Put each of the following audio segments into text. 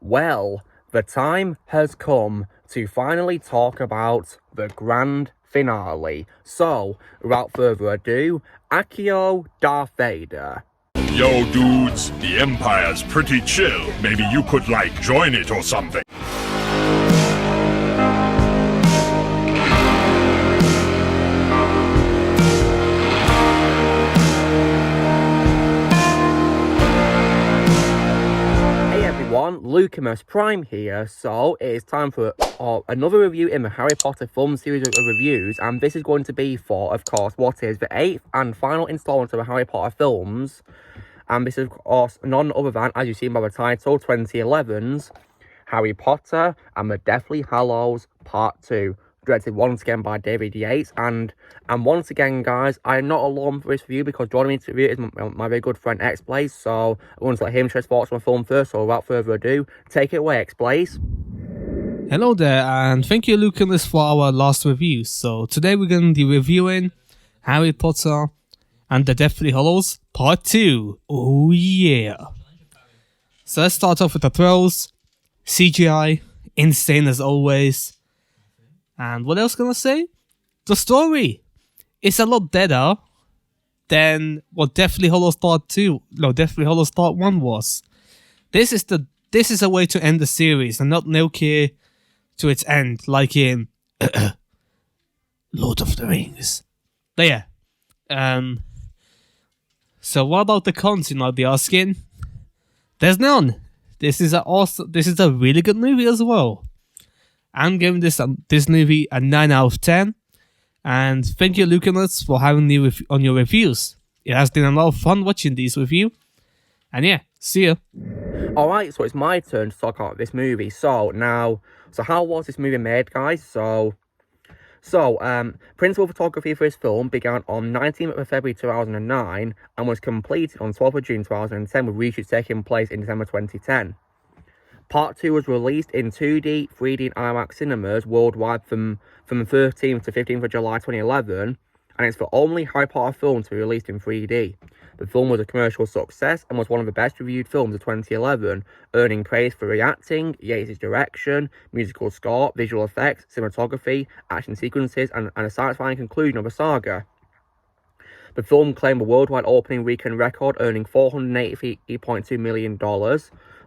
Well, the time has come to finally talk about the grand finale. So, without further ado, Accio Darth Vader. Yo, dudes, the Empire's pretty chill. Maybe you could, join it or something. Hey everyone, Lucamus Prime here. So, it is time for another review in the Harry Potter film series of reviews. And this is going to be for, of course, what is the 8th and final installment of the Harry Potter films. And this is, of course, none other than, as you've seen by the title, 2011's Harry Potter and the Deathly Hallows Part 2, directed once again by David Yates. And once again, guys, I'm not alone for this review because joining me to review is my very good friend X-Blaze. So I want to let him share his thoughts on the film first. So without further ado, take it away, X-Blaze. Hello there, and thank you, Lucamus, for our last review. So today we're going to be reviewing Harry Potter and the Deathly Hallows Part 2. Oh yeah. So let's start off with the thrills. CGI, insane as always. And what else can I say? The story. It's a lot better than what Deathly Hallows Part 1 was. This is a way to end the series and not milk it to its end, like in Lord of the Rings. But yeah. So what about the cons, you might be asking? There's none. This is a really good movie as well. I'm giving this movie a 9 out of 10. And thank you, Lucamus, for having me on your reviews. It has been a lot of fun watching these with you. And yeah, see ya. Alright, so it's my turn to talk about this movie. So how was this movie made, guys? So, principal photography for this film began on 19th of February 2009 and was completed on 12th of June 2010, with reshoots taking place in December 2010. Part 2 was released in 2D, 3D and IMAX cinemas worldwide from 13th to 15th of July 2011, and it's the only Harry Potter film to be released in 3D. The film was a commercial success and was one of the best reviewed films of 2011, earning praise for the acting, Yates' direction, musical score, visual effects, cinematography, action sequences, and a satisfying conclusion of the saga. The film claimed a worldwide opening weekend record, earning $483.2 million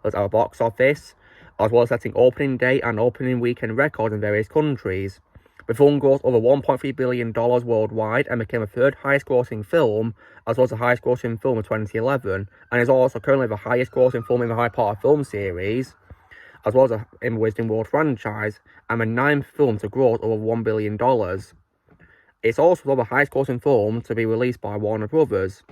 at our box office, as well as setting opening day and opening weekend records in various countries. The film grossed over $1.3 billion worldwide and became the third highest grossing film, as well as the highest grossing film of 2011, and is also currently the highest grossing film in the Harry Potter film series, as well as in the Wizarding World franchise, and the 9th film to gross over $1 billion. It's also the highest grossing film to be released by Warner Brothers.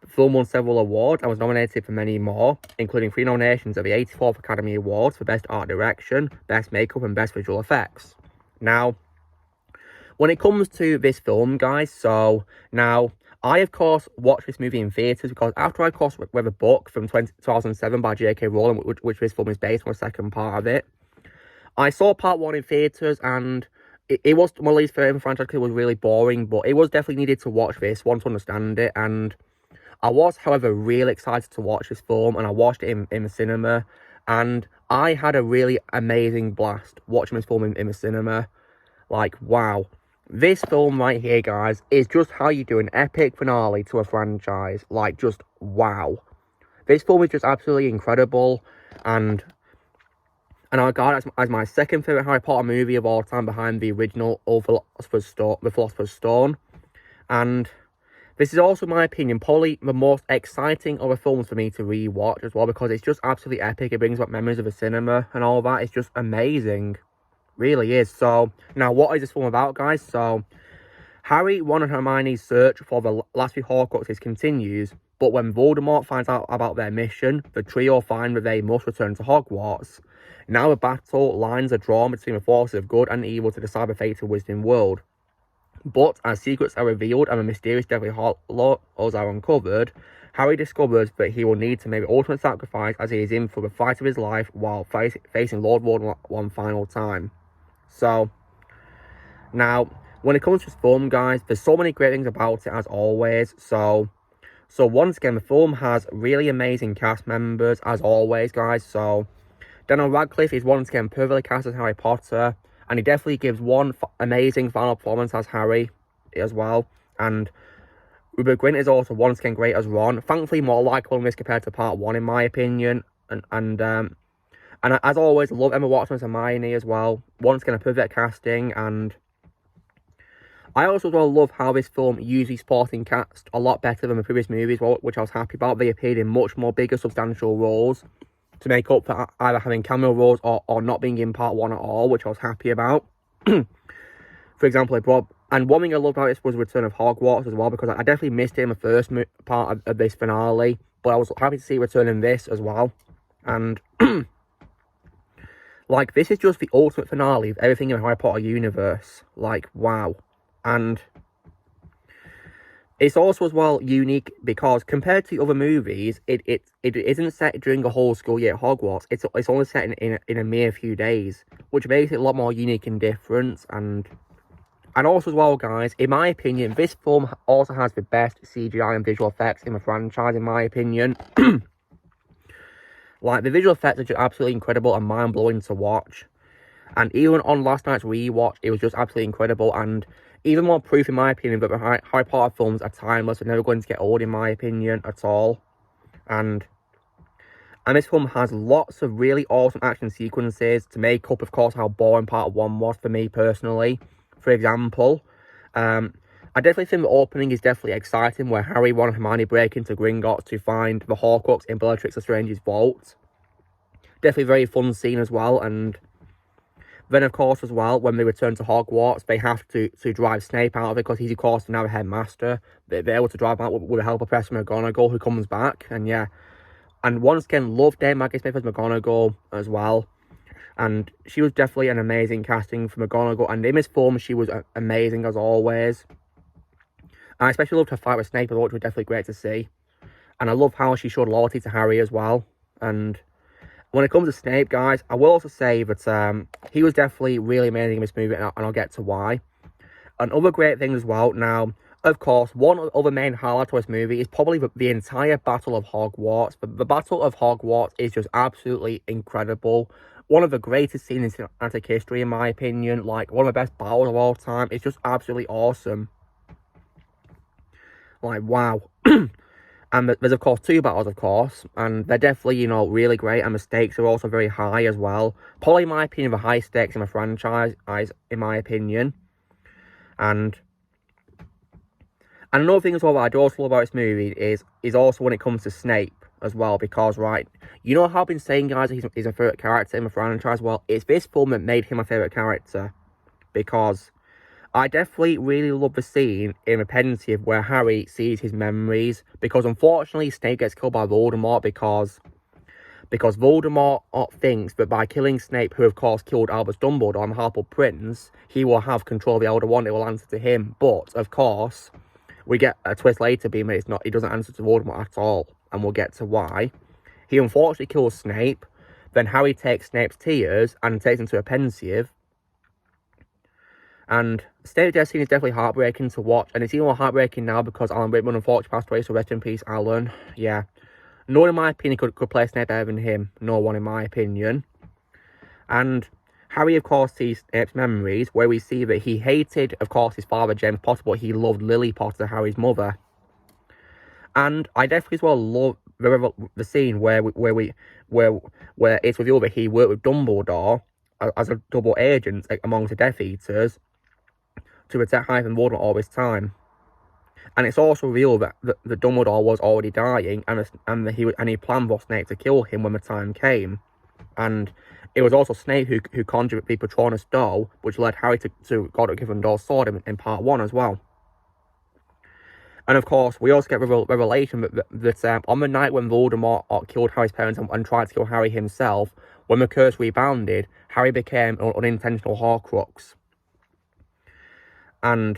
The film won several awards and was nominated for many more, including 3 nominations at the 84th Academy Awards for Best Art Direction, Best Makeup and Best Visual Effects. Now, when it comes to this film, guys, I, of course, watched this movie in theatres because after I, of course, read a book from 2007 by J.K. Rowling, which this film is based on, the second part of it, I saw part 1 in theatres, and it was one of these film franchise because it was really boring, but it was definitely needed to watch this one to understand it, and I was, however, really excited to watch this film, and I watched it in the cinema, and I had a really amazing blast watching this film in the cinema. Wow. This film right here, guys, is just how you do an epic finale to a franchise. Just wow. This film is just absolutely incredible, and I regard it as my second favourite Harry Potter movie of all time, behind the original The Philosopher's Stone. And this is also, in my opinion, probably the most exciting of the films for me to re-watch as well, because it's just absolutely epic. It brings back memories of the cinema and all that. It's just amazing. Really is. So, now what is this film about, guys? So, Harry, Ron and Hermione's search for the last 3 Horcruxes continues, but when Voldemort finds out about their mission, the trio find that they must return to Hogwarts. Now the battle lines are drawn between the forces of good and evil to decide the fate of Wizarding World. But as secrets are revealed and the mysterious Deathly Hallows are uncovered, Harry discovers that he will need to make the ultimate sacrifice as he is in for the fight of his life while facing Lord Voldemort one final time. So, now, when it comes to this film, guys, there's so many great things about it, as always. So once again, the film has really amazing cast members, as always, guys. So, Daniel Radcliffe is once again perfectly cast as Harry Potter, and he definitely gives one amazing final performance as Harry as well. And Rupert Grint is also once again great as Ron. Thankfully, more likable in this compared to part 1, in my opinion. And as always, I love Emma Watson as Hermione as well. Once again, a perfect casting. And I also love how this film used the supporting cast a lot better than the previous movies, which I was happy about. They appeared in much more bigger, substantial roles to make up for either having cameo roles or not being in part 1 at all, which I was happy about. For example, one thing I loved about this was the return of Hogwarts as well, because I definitely missed it in the first part of this finale, but I was happy to see it return in this as well. And like, this is just the ultimate finale of everything in the Harry Potter universe. Like, wow. And it's also as well unique because compared to other movies, it isn't set during a whole school year at Hogwarts. It's only set in a mere few days, which makes it a lot more unique and different. And also as well, guys, in my opinion, this film also has the best CGI and visual effects in the franchise, in my opinion. Like, the visual effects are just absolutely incredible and mind-blowing to watch. And even on last night's rewatch, it was just absolutely incredible. And even more proof, in my opinion, that the Harry Potter films are timeless and never going to get old, in my opinion, at all. And this film has lots of really awesome action sequences to make up, of course, how boring part 1 was for me personally. For example, I definitely think the opening is definitely exciting, where Harry, Ron and Hermione break into Gringotts to find the Horcrux in Bellatrix Lestrange's vault. Definitely a very fun scene as well. And then, of course, as well, when they return to Hogwarts, they have to drive Snape out of it, because he's, of course, now a headmaster. They're able to drive him out with the help of Professor McGonagall, who comes back. And yeah, and once again, loved Dame Maggie Smith as McGonagall as well. And she was definitely an amazing casting for McGonagall. And in this film, she was amazing as always. And I especially loved her fight with Snape, which was definitely great to see. And I love how she showed loyalty to Harry as well. And when it comes to Snape, guys, I will also say that he was definitely really amazing in this movie, and I'll get to why. And other great things as well. Now, of course, one other main highlight of this movie is probably the entire Battle of Hogwarts. The Battle of Hogwarts is just absolutely incredible. One of the greatest scenes in cinematic history, in my opinion. Like, one of the best battles of all time. It's just absolutely awesome. Like, wow. And there's, of course, 2 battles, of course. And they're definitely, you know, really great. And the stakes are also very high as well. Probably, in my opinion, the highest stakes in the franchise, in my opinion. And another thing as well that I do also love about this movie is also when it comes to Snape as well. Because, right, you know how I've been saying, guys, that he's my favourite character in the franchise? Well, it's this film that made him my favourite character. Because I definitely really love the scene in the pensive where Harry sees his memories. Because, unfortunately, Snape gets killed by Voldemort because Voldemort thinks that by killing Snape, who, of course, killed Albus Dumbledore and the Half-Blood Prince, he will have control of the Elder Wand. It will answer to him. But, of course, we get a twist later being that he doesn't answer to Voldemort at all. And we'll get to why. He unfortunately kills Snape. Then Harry takes Snape's tears and takes them to a pensive. And Snape's death scene is definitely heartbreaking to watch. And it's even more heartbreaking now because Alan Rickman unfortunately passed away. So rest in peace, Alan. Yeah. No one, in my opinion, could play Snape better than him. No one, in my opinion. And Harry, of course, sees Snape's memories, where we see that he hated, of course, his father, James Potter, but he loved Lily Potter, Harry's mother. And I definitely as well love the scene where it's revealed that he worked with Dumbledore as a double agent amongst the Death Eaters to protect Harry from Voldemort all this time. And it's also revealed that the Dumbledore was already dying, and he planned for Snape to kill him when the time came. And it was also Snape who conjured the Patronus doll, which led Harry to Godric Gryffindor's sword in part 1 as well. And of course, we also get revelation that on the night when Voldemort killed Harry's parents and tried to kill Harry himself, when the curse rebounded, Harry became an unintentional Horcrux. And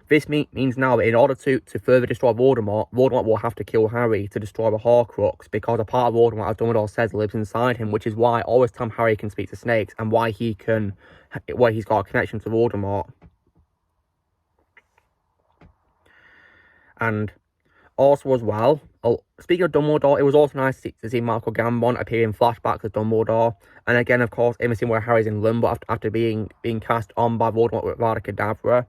this means now that in order to further destroy Voldemort will have to kill Harry to destroy the Horcrux, because a part of Voldemort, as Dumbledore says, lives inside him, which is why all this time Harry can speak to snakes and why he's got a connection to Voldemort. And Also, as well, speaking of Dumbledore, it was also nice to see Marco Gambon appear in flashbacks as Dumbledore. And again, of course, in the scene where Harry's in limbo after being cast on by Voldemort with Vada Kedavra.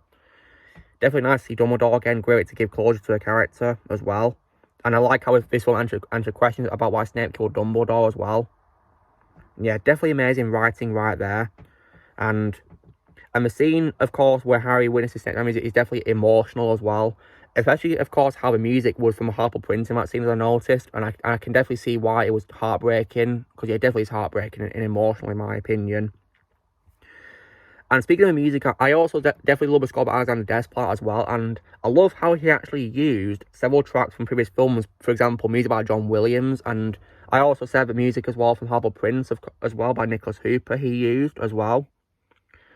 Definitely nice to see Dumbledore again. Great to give closure to the character as well. And I like how this will answer questions about why Snape killed Dumbledore as well. Yeah, definitely amazing writing right there. And the scene, of course, where Harry witnesses Snape's memories is definitely emotional as well. Especially, of course, how the music was from Harper Prince in that scene, as I noticed. And I can definitely see why it was heartbreaking. Because yeah, it definitely is heartbreaking and emotional, in my opinion. And speaking of the music, I also definitely love the score by Alexander Desplat as well. And I love how he actually used several tracks from previous films. For example, music by John Williams. And I also said the music as well from Harper Prince as well by Nicholas Hooper he used as well.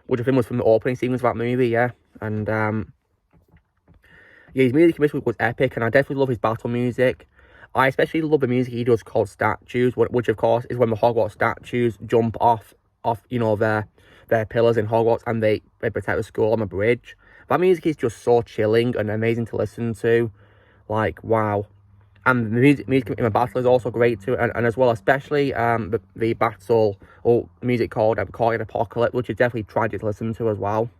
Which I think was from the opening sequence of that movie, yeah. And yeah, his music in this was epic, and I definitely love his battle music. I especially love the music he does called Statues, which of course is when the Hogwarts statues jump off you know, their pillars in Hogwarts, and they protect the school on the bridge. That music is just so chilling and amazing to listen to. Like, wow. And the music in the battle is also great too, and as well, especially the battle or music called Apocalypse, which is definitely tragic to listen to as well.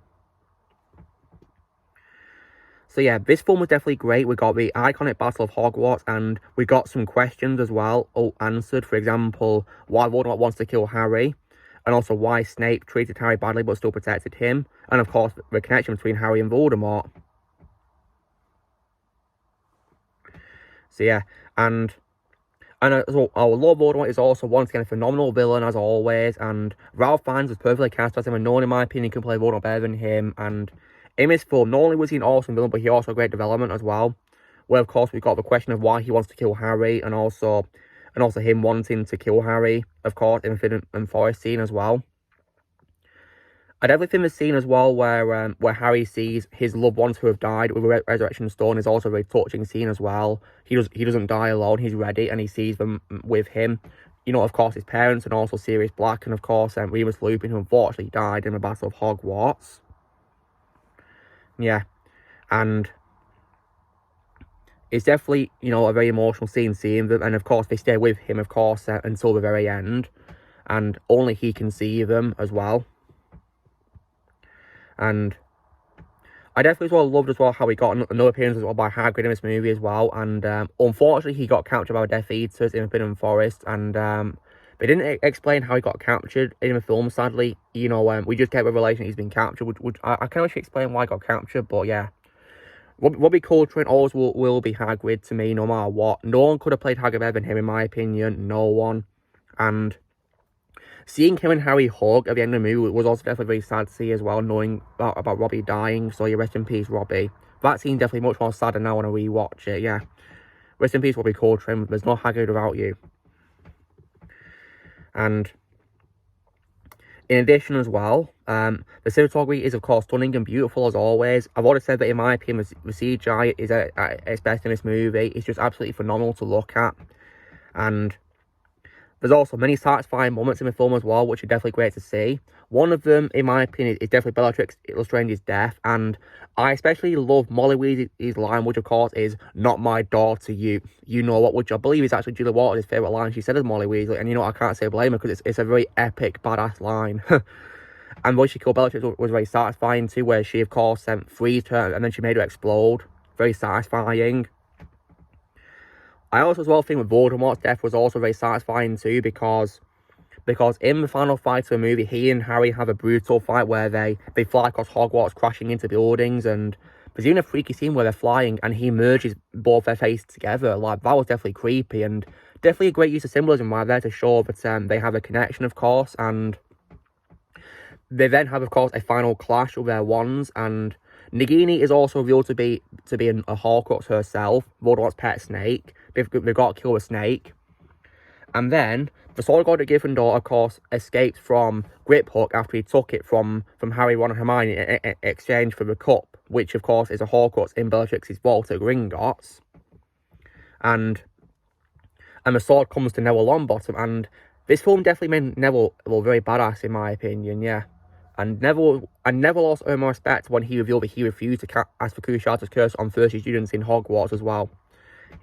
So yeah, this film was definitely great. We got the iconic Battle of Hogwarts, and we got some questions as well answered. For example, why Voldemort wants to kill Harry, and also why Snape treated Harry badly but still protected him, and of course the connection between Harry and Voldemort. So yeah, and so our Lord Voldemort is also once again a phenomenal villain as always, and Ralph Fiennes was perfectly cast as him, and no one in my opinion can play Voldemort better than him. And in this film, not only was he an awesome villain, but he also had great development as well. Where of course we got the question of why he wants to kill Harry, and also him wanting to kill Harry, of course, in the Forbidden Forest scene as well. I definitely think the scene as well where Harry sees his loved ones who have died with a resurrection stone is also a very touching scene as well. He doesn't die alone. He's ready, and he sees them with him. You know, of course, his parents, and also Sirius Black, and of course Remus Lupin, who unfortunately died in the Battle of Hogwarts. Yeah, and it's definitely, you know, a very emotional scene seeing them, and of course they stay with him, of course, until the very end, and only he can see them as well. And I definitely as well loved as well how he got another appearance as well by Hagrid in this movie as well. And unfortunately, he got captured by Death Eaters in the Forbidden Forest. And they didn't explain how he got captured in the film, sadly. You know, we just get revelation he's been captured. Which I can't actually explain why he got captured, but yeah. Robbie Coltrane always will be Hagrid to me, no matter what. No one could have played Hagrid better than him, in my opinion. No one. And seeing him and Harry hug at the end of the movie was also definitely very sad to see as well, knowing about Robbie dying. So yeah, rest in peace, Robbie. That scene definitely much more sadder now when I rewatch it, yeah. Rest in peace, Robbie Coltrane. There's no Hagrid without you. And in addition as well, the cinematography is of course stunning and beautiful as always. I've already said that in my opinion, the CGI is at its best in this movie. It's just absolutely phenomenal to look at. And there's also many satisfying moments in the film as well, which are definitely great to see. One of them, in my opinion, is definitely Bellatrix Lestrange's death, and I especially love Molly Weasley's line, which of course is "Not my daughter, you know what," which I believe is actually Julia Waters' favourite line she said as Molly Weasley, and you know I can't say blame her because it's a very epic, badass line. And what she killed Bellatrix was very satisfying too, where she of course freed her and then she made her explode. Very satisfying. I also as well think that Voldemort's death was also very satisfying too, because in the final fight of the movie, he and Harry have a brutal fight where they fly across Hogwarts, crashing into buildings, and there's even a freaky scene where they're flying and he merges both their faces together. Like, that was definitely creepy, and definitely a great use of symbolism right there to show that they have a connection, of course, and they then have, of course, a final clash with their wands, and Nagini is also revealed to be a Horcrux herself, Voldemort's pet snake. They've got to kill the snake. And then the Sword God of Gryffindor, of course, escaped from Griphook after he took it from Harry, Ron and Hermione in exchange for the cup, which of course is a Horcrux in Bellatrix's vault at Gringotts. And the sword comes to Neville Longbottom, and this film definitely made Neville very badass in my opinion, yeah. And Neville also earned more respect when he revealed that he refused to ask for Cruciatus Curse on 30 students in Hogwarts as well.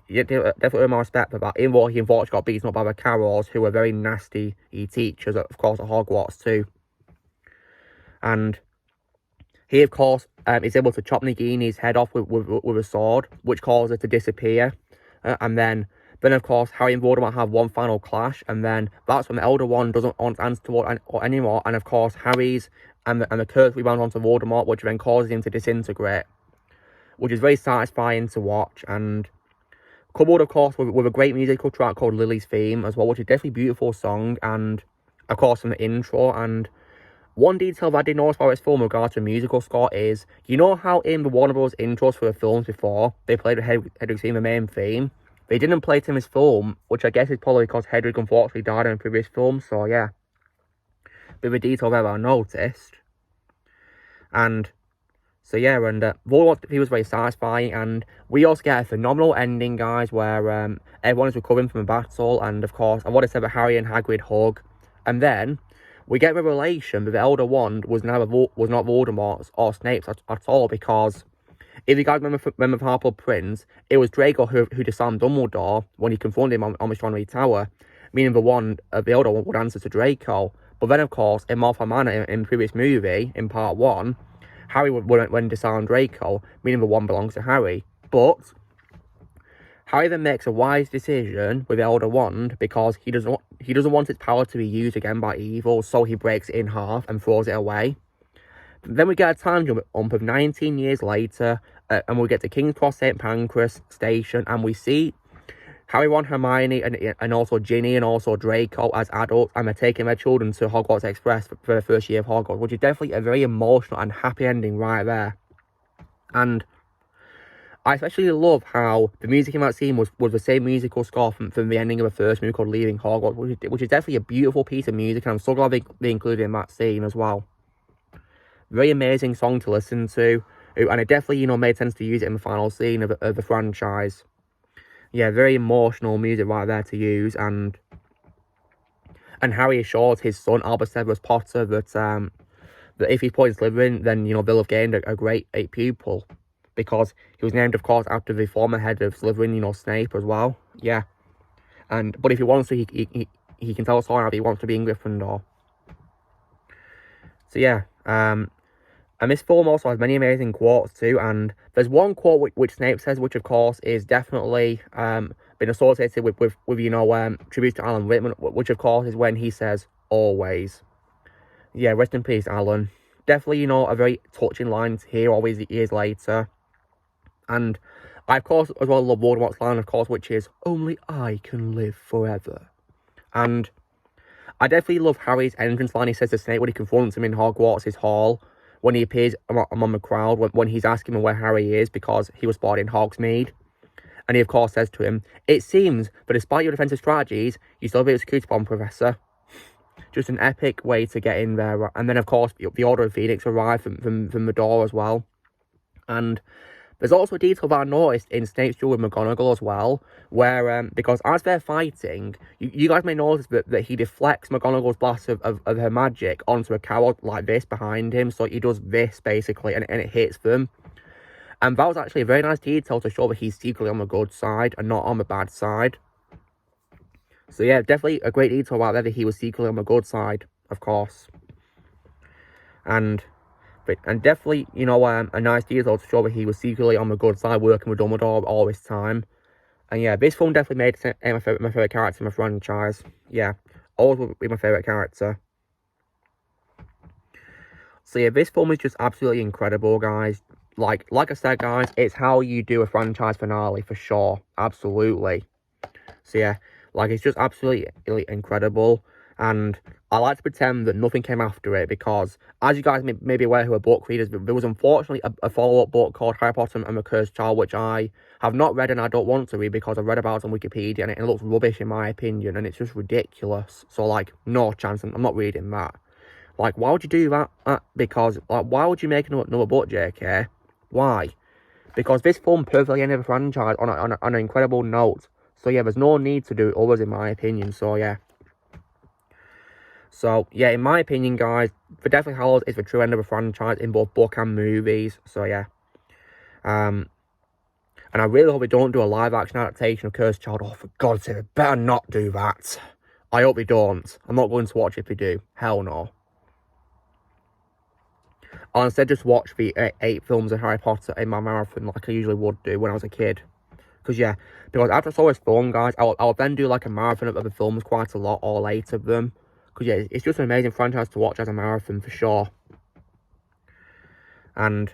Yeah, definitely my respect for that. Even though he unfortunately got beaten up by the Carrows, who were very nasty teachers, of course, at Hogwarts too. And he, of course, is able to chop Nagini's head off with a sword, which causes it to disappear. And then, of course, Harry and Voldemort have one final clash, and then that's when the Elder Wand doesn't want to answer to Voldemort anymore. And of course, Harry's and the curse rebounds onto Voldemort, which then causes him to disintegrate, which is very satisfying to watch. And coupled, of course, with a great musical track called Lily's Theme as well, which is definitely a beautiful song, and of course from the intro. And one detail that I did notice about this film in regards to musical score is, you know how in the Warner Bros. Intros for the films before, they played Hedwig's theme, the main theme? They didn't play it in this film, which I guess is probably because Hedwig unfortunately died in a previous film, so yeah. Bit of a detail there that I noticed. And so yeah, and Voldemort, he was very satisfying, and we also get a phenomenal ending, guys, where everyone is recovering from a battle, and of course, I've already said that Harry and Hagrid hug, and then we get the revelation that the Elder Wand was not Voldemort's or Snape's at all, because if you guys remember the Half-Blood Prince, it was Draco who disarmed Dumbledore when he confronted him on the Astronomy Tower, meaning the wand of the Elder Wand would answer to Draco. But then, of course, in Malfoy Manor, in the previous movie, in Part 1, Harry would disarm Draco, meaning the wand belongs to Harry. But Harry then makes a wise decision with the Elder Wand, because he doesn't want its power to be used again by evil, so he breaks it in half and throws it away. Then we get a time jump of 19 years later, and we get to King's Cross St. Pancras Station, and we see Harry, Ron, Hermione, and also Ginny, and also Draco as adults, and they're taking their children to Hogwarts Express for the first year of Hogwarts, which is definitely a very emotional and happy ending right there. And I especially love how the music in that scene was the same musical score from the ending of the first movie called Leaving Hogwarts, which is definitely a beautiful piece of music, and I'm so glad they included it in that scene as well. Very amazing song to listen to, and it definitely, made sense to use it in the final scene of the franchise. Yeah, very emotional music right there to use, and Harry assures his son, Albus Severus Potter, that if he's put in Slytherin, then, they'll have gained a great pupil, because he was named, of course, after the former head of Slytherin, Snape, as well. Yeah. But if he wants to, he can tell us all now if he wants to be in Gryffindor. So, yeah. And this film also has many amazing quotes too, and there's one quote which Snape says, which of course is definitely been associated with tributes to Alan Rickman, which of course is when he says, "always." Yeah, rest in peace, Alan. Definitely, a very touching line to hear all these years later. And I, of course, as well love Voldemort's line, of course, which is, "only I can live forever." And I definitely love Harry's entrance line he says to Snape when he confronts him in Hogwarts' hall, when he appears among the crowd, when he's asking him where Harry is, because he was spotted in Hogsmeade. And he, of course, says to him, "it seems that despite your defensive strategies, you still beat a security bomb, Professor." Just an epic way to get in there. And then, of course, the Order of Phoenix arrive from the door as well. And there's also a detail that I noticed in Snape's duel with McGonagall as well, where, because as they're fighting, you guys may notice that he deflects McGonagall's blast of her magic onto a coward like this behind him, so he does this, basically, and it hits them. And that was actually a very nice detail to show that he's secretly on the good side and not on the bad side. So yeah, definitely a great detail about that he was secretly on the good side, of course. And definitely, a nice detail to show that he was secretly on the good side, working with Dumbledore all this time. And yeah, this film definitely made Snape my favourite character in the franchise. Yeah, always will be my favourite character. So yeah, this film is just absolutely incredible, guys. Like I said, guys, it's how you do a franchise finale, for sure. Absolutely. So yeah, it's just absolutely incredible. And I like to pretend that nothing came after it, because, as you guys may be aware who are book readers, there was unfortunately a follow-up book called Harry Potter and the Cursed Child, which I have not read and I don't want to read, because I've read about it on Wikipedia and it looks rubbish in my opinion, and it's just ridiculous. So, no chance, I'm not reading that. Why would you do that? Because, why would you make another book, JK? Why? Because this film perfectly ended the franchise on an incredible note. So, yeah, there's no need to do others, in my opinion. So, yeah. So, yeah, in my opinion, guys, for Deathly Hallows is the true end of the franchise in both book and movies. So, yeah. And And I really hope they don't do a live-action adaptation of Cursed Child. Oh, for God's sake, they better not do that. I hope they don't. I'm not going to watch it if they do. Hell no. I'll instead just watch the 8 films of Harry Potter in my marathon like I usually would do when I was a kid. Because after I saw this film, guys, I'll then do like a marathon of the films quite a lot, all 8 of them. Because yeah, it's just an amazing franchise to watch as a marathon for sure. And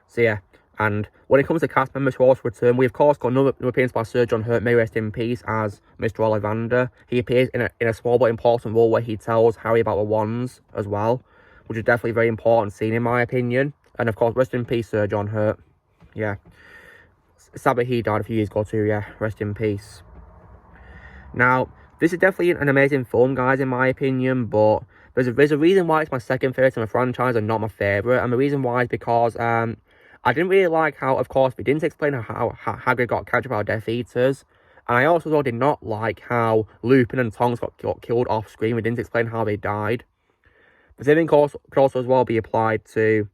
so yeah, and when it comes to cast members who also return, we of course got another appearance by Sir John Hurt, may rest in peace, as Mr. Ollivander. He appears in a small but important role where he tells Harry about the wands as well, which is definitely a very important scene in my opinion. And of course, rest in peace, Sir John Hurt. Yeah. Sad that he died a few years ago too, yeah. Rest in peace. Now, this is definitely an amazing film, guys, in my opinion, but there's a reason why it's my second favourite in the franchise and not my favourite, and the reason why is because I didn't really like how, of course, they didn't explain how Hagrid got captured by Death Eaters, and I also did not like how Lupin and Tonks got killed off screen. We didn't explain how they died. The same thing could also as well be applied to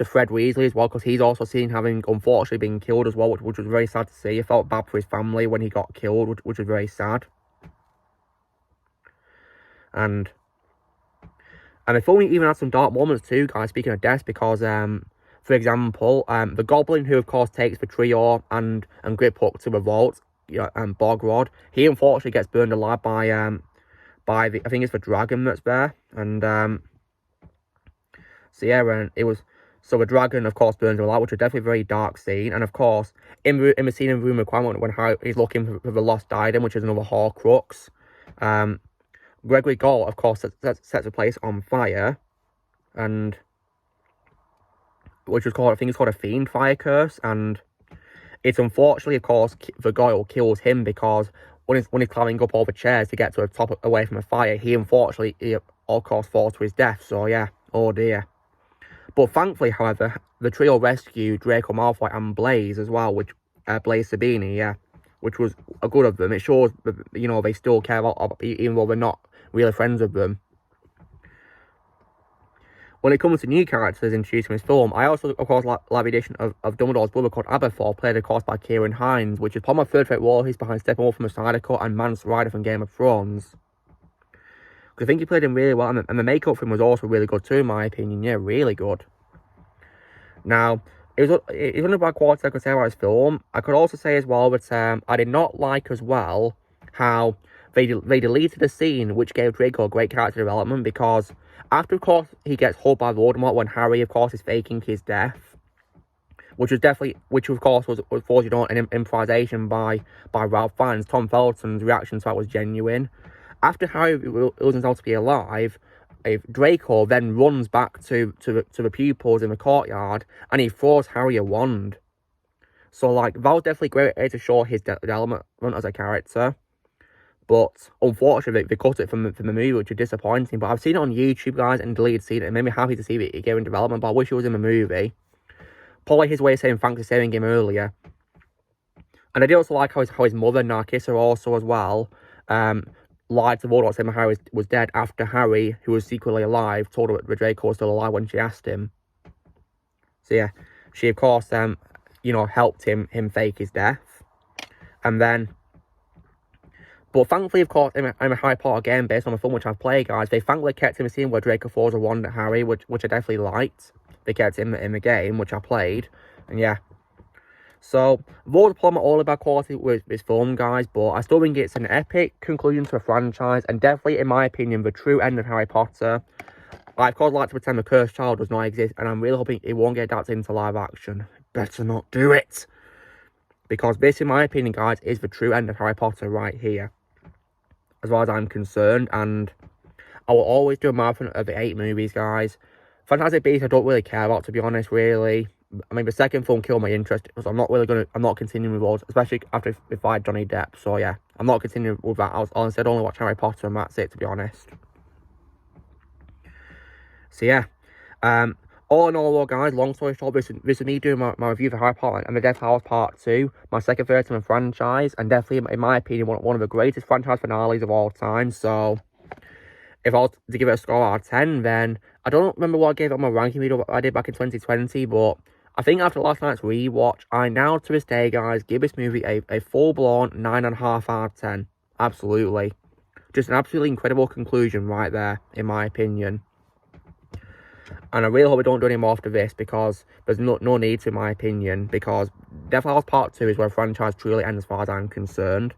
Fred Weasley as well, because he's also seen having unfortunately been killed as well, which was very sad to see. I felt bad for his family when he got killed, which was very sad. And the film even had some dark moments too, guys, speaking of deaths, because for example, the goblin who of course takes the trio and Griphook to the vault, Bogrod, he unfortunately gets burned alive by the, I think it's the dragon that's there. And so yeah, and it was, so the dragon of course burns him alive, which is definitely a very dark scene. And of course, in the scene in Room Requirement when Harry is looking for the lost diadem, which is another Horcrux, Gregory Gault, of course, sets the place on fire, and which was called, I think it's called a fiend fire curse, and it's unfortunately, of course, the Goyle kills him because when he's climbing up all the chairs to get to the top away from the fire, he unfortunately, of course, falls to his death. So yeah, oh dear. But thankfully, however, the trio rescued Draco Malfoy and Blaise as well, which Blaise Zabini, yeah, which was a good of them. It shows that, you know, they still care about even though they're not really friends with them. When it comes to new characters introduced in this film, I also, of course, like the addition of Dumbledore's brother called Aberforth, played, of course, by Kieran Hines, which is probably my third favourite role. He's behind Steppenwolf from the Snyder Cut and Mance Rayder from Game of Thrones. Because I think he played him really well, and the makeup for him was also really good too, in my opinion. Yeah, really good. Now, it was one of the bad qualities I could say about this film. I could also say as well that I did not like as well how they deleted the scene which gave Draco great character development, because after, of course, he gets hugged by Voldemort when Harry, of course, is faking his death, which of course was forged on an improvisation by Ralph Fiennes. Tom Felton's reaction to that was genuine. After Harry reveals himself to be alive, Draco then runs back to the pupils in the courtyard and he throws Harry a wand. So like that was definitely great way to show his development as a character. But unfortunately, they cut it from the movie, which is disappointing. But I've seen it on YouTube, guys, and deleted scene it. It made me happy to see it again in development, but I wish it was in the movie. Probably his way of saying thanks for saving him earlier. And I did also like how his mother, Narcissa, also as well, lied to Voldemort saying Harry was dead after Harry, who was secretly alive, told her that Draco was still alive when she asked him. So yeah, she of course, helped him fake his death. And then, but thankfully, of course, in a Harry Potter game based on a film which I've played, guys, they thankfully kept him a scene where Draco throws a wand at Harry, which I definitely liked. They kept him in the game, which I played, and yeah. So, though the plot all about quality with this film, guys, but I still think it's an epic conclusion to a franchise, and definitely, in my opinion, the true end of Harry Potter. I, of course, like to pretend the Cursed Child does not exist, and I'm really hoping it won't get adapted into live action. Better not do it. Because this, in my opinion, guys, is the true end of Harry Potter right here, as far as I'm concerned, and I will always do a marathon of the 8 movies, guys. Fantastic Beasts I don't really care about, to be honest, really. I mean, the second film killed my interest, because I'm not continuing with those, especially after we fired Johnny Depp, so yeah, I'm not continuing with that. I'll instead only watch Harry Potter, and that's it, to be honest. So yeah, all in all, guys, long story short, this is me doing my review for Harry Potter and the Death Hallows Part 2, my second favourite in the franchise, and definitely, in my opinion, one of the greatest franchise finales of all time. So, if I was to give it a score out of 10, then I don't remember what I gave it on my ranking video I did back in 2020, but I think after last night's rewatch, I now to this day, guys, give this movie a full-blown 9.5 out of 10. Absolutely. Just an absolutely incredible conclusion right there, in my opinion. And I really hope we don't do any more after this, because there's no need to, in my opinion, because Death Hallows Part 2 is where the franchise truly ends as far as I'm concerned.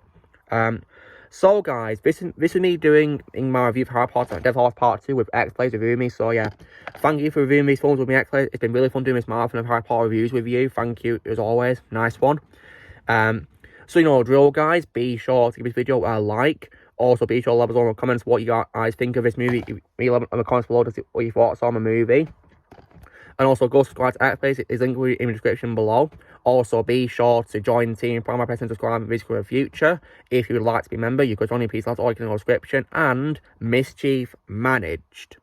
So guys, this is me doing in my review for Harry Potter and Death Hallows Part 2 with X-Plays reviewing me. So yeah, thank you for reviewing these films with me, X-Plays. It's been really fun doing this marathon of Harry Potter reviews with you. Thank you, as always. Nice one. So you know, drill guys, be sure to give this video a like. Also, be sure to let us know in the comments what you guys think of this movie. Leave in the comments below to see what your thoughts are on the movie. And also, go subscribe to X-Plays. It's linked in the description below. Also, be sure to join the team Prime by pressing subscribe and for the future. If you would like to be a member, you could join me, please, that's all in the description. And Mischief Managed.